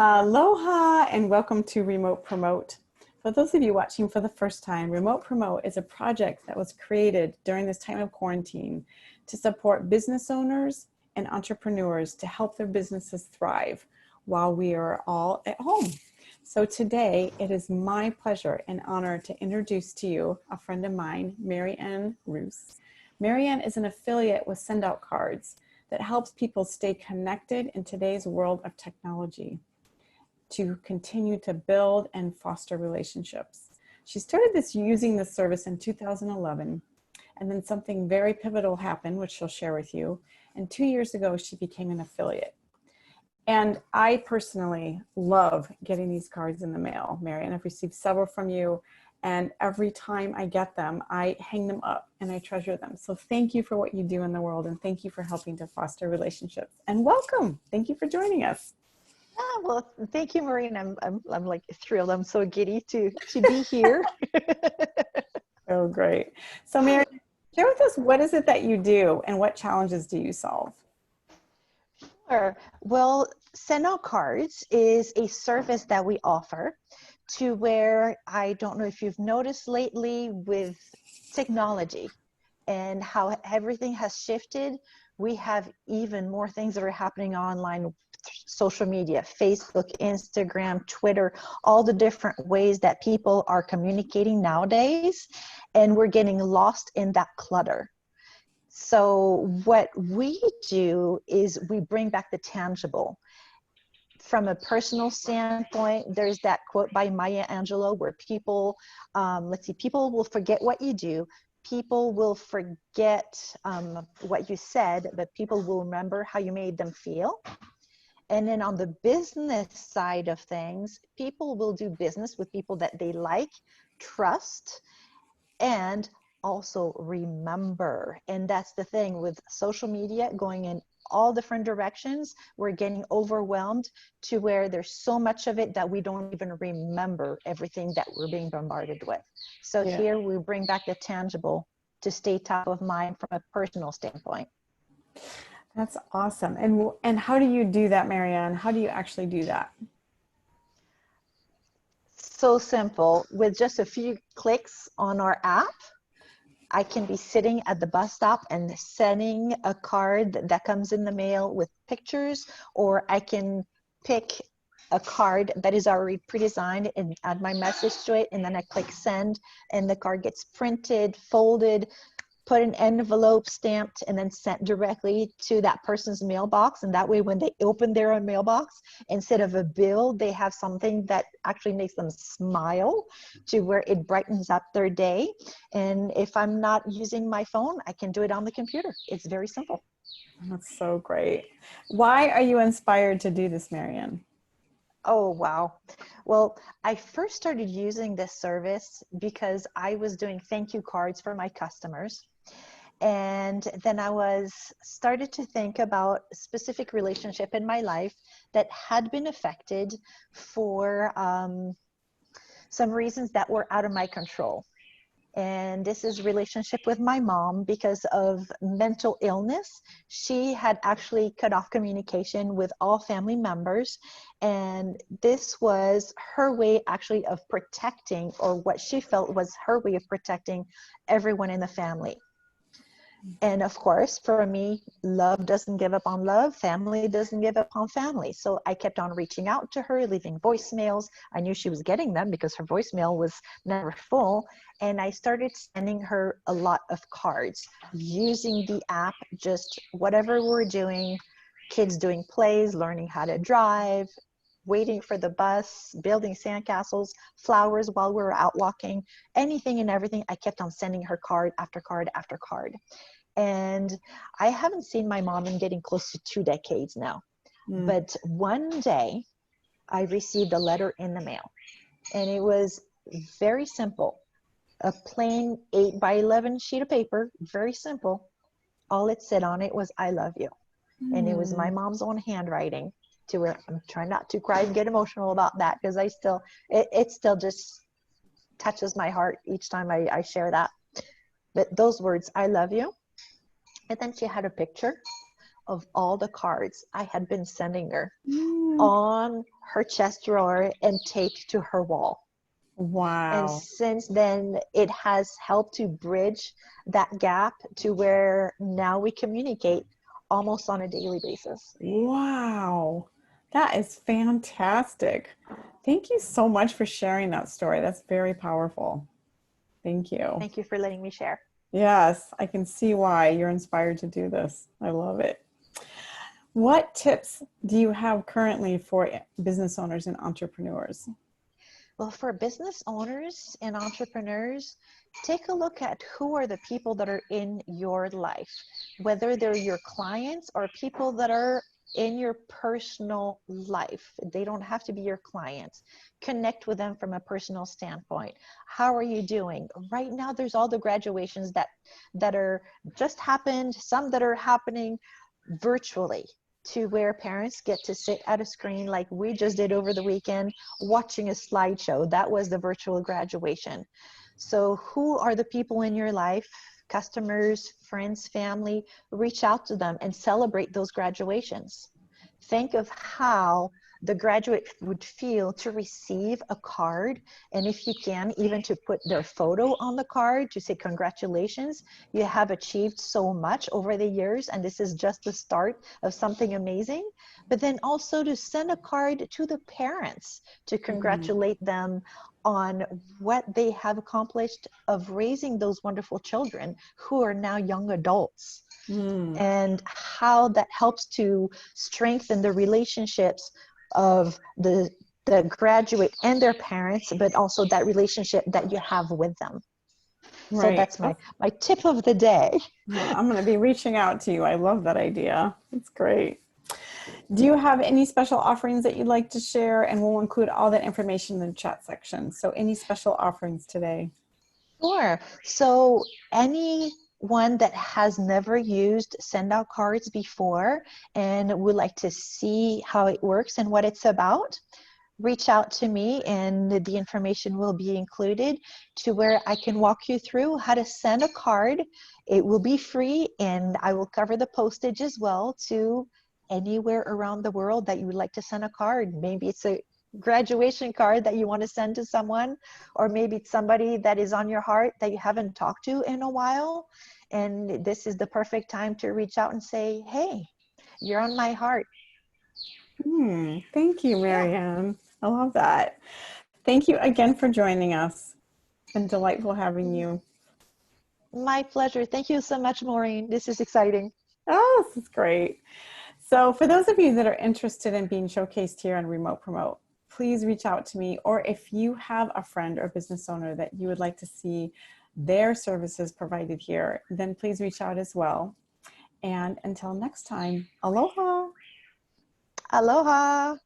Aloha and welcome to Remote Promote. For those of you watching for the first time, Remote Promote is a project that was created during this time of quarantine to support business owners and entrepreneurs to help their businesses thrive while we are all at home. So today it is my pleasure and honor to introduce to you a friend of mine, Rousse. Marianne is an affiliate with Sendout Cards that helps people stay connected in today's world of technology to continue to build and foster relationships. She started using this service in 2011, and then something very pivotal happened, which she'll share with you. And 2 years ago, she became an affiliate. And I personally love getting these cards in the mail, Mary, and I've received several from you. And every time I get them, I hang them up and I treasure them. So thank you for what you do in the world, and thank you for helping to foster relationships. And welcome. Thank you for joining us. Well, thank you, Maureen. I'm like thrilled. I'm so giddy to be here. Oh, great. So, Mary, share with us, what is it that you do and what challenges do you solve? Sure. Well, Sendout Cards is a service that we offer to where I don't know if you've noticed lately with technology and how everything has shifted. We have even more things that are happening online, social media, Facebook, Instagram, Twitter, all the different ways that people are communicating nowadays, and we're getting lost in that clutter. So what we do is we bring back the tangible. From a personal standpoint, there's that quote by Maya Angelou where people, people will forget what you do. People will forget what you said, but people will remember how you made them feel. And then on the business side of things, people will do business with people that they like, trust, and also remember. And that's the thing with social media going in all different directions. We're getting overwhelmed to where there's so much of it that we don't even remember everything that we're being bombarded with. So Here we bring back the tangible to stay top of mind from a personal standpoint. That's awesome. And how do you do that, Marianne? How do you actually do that? So simple. With just a few clicks on our app, I can be sitting at the bus stop and sending a card that comes in the mail with pictures, or I can pick a card that is already pre-designed and add my message to it, and then I click send, and the card gets printed, folded, put in envelope, stamped, and then sent directly to that person's mailbox. And that way, when they open their own mailbox, instead of a bill, they have something that actually makes them smile, to where it brightens up their day. And if I'm not using my phone, I can do it on the computer. It's very simple. That's so great. Why are you inspired to do this, Marianne? Oh, wow. Well, I first started using this service because I was doing thank you cards for my customers. And then I started to think about a specific relationship in my life that had been affected for some reasons that were out of my control. And this is relationship with my mom. Because of mental illness, she had actually cut off communication with all family members. And this was her way actually of protecting, or what she felt was her way of protecting everyone in the family. And of course, for me, love doesn't give up on love. Family doesn't give up on family. So I kept on reaching out to her, leaving voicemails. I knew she was getting them because her voicemail was never full. And I started sending her a lot of cards using the app, just whatever we're doing, kids doing plays, learning how to drive, waiting for the bus, building sandcastles, flowers while we were out walking, anything and everything. I kept on sending her card after card after card. And I haven't seen my mom in getting close to 2 decades now. But one day I received a letter in the mail, and it was very simple. A plain 8x11 sheet of paper, very simple. All it said on it was, I love you. And it was my mom's own handwriting, to where I'm trying not to cry and get emotional about that, because it still just touches my heart each time I share that. But those words, I love you. And then she had a picture of all the cards I had been sending her on her chest drawer and taped to her wall. And Wow. since then, it has helped to bridge that gap to where now we communicate almost on a daily basis. Wow. That is fantastic. Thank you so much for sharing that story. That's very powerful. Thank you. Thank you for letting me share. Yes, I can see why you're inspired to do this. I love it. What tips do you have currently for business owners and entrepreneurs? Well, for business owners and entrepreneurs, take a look at who are the people that are in your life, whether they're your clients or people that are in your personal life. They don't have to be your clients. Connect with them from a personal standpoint. How are you doing? Right now, there's all the graduations that are just happened, some that are happening virtually, to where parents get to sit at a screen like we just did over the weekend, watching a slideshow. That was the virtual graduation. So who are the people in your life, customers, friends, family? Reach out to them and celebrate those graduations. Think of how the graduate would feel to receive a card, and if you can, even to put their photo on the card to say congratulations, you have achieved so much over the years and this is just the start of something amazing. But then also to send a card to the parents to Mhm. congratulate them on what they have accomplished of raising those wonderful children who are now young adults, Mm. and how that helps to strengthen the relationships of the graduate and their parents, but also that relationship that you have with them. So Right. that's my tip of the day. I'm going to be reaching out to you. I love that idea. It's great. Do you have any special offerings that you'd like to share? And we'll include all that information in the chat section. So any special offerings today? Sure. So anyone that has never used send out cards before and would like to see how it works and what it's about, reach out to me and the information will be included to where I can walk you through how to send a card. It will be free and I will cover the postage as well to anywhere around the world that you would like to send a card. Maybe it's a graduation card that you want to send to someone, or maybe it's somebody that is on your heart that you haven't talked to in a while. And this is the perfect time to reach out and say, hey, you're on my heart. Thank you, Yeah. Marianne. I love that. Thank you again for joining us. It's been delightful having you. My pleasure. Thank you so much, Maureen. This is exciting. Oh, this is great. So for those of you that are interested in being showcased here on Remote Promote, please reach out to me. Or if you have a friend or business owner that you would like to see their services provided here, then please reach out as well. And until next time, aloha. Aloha.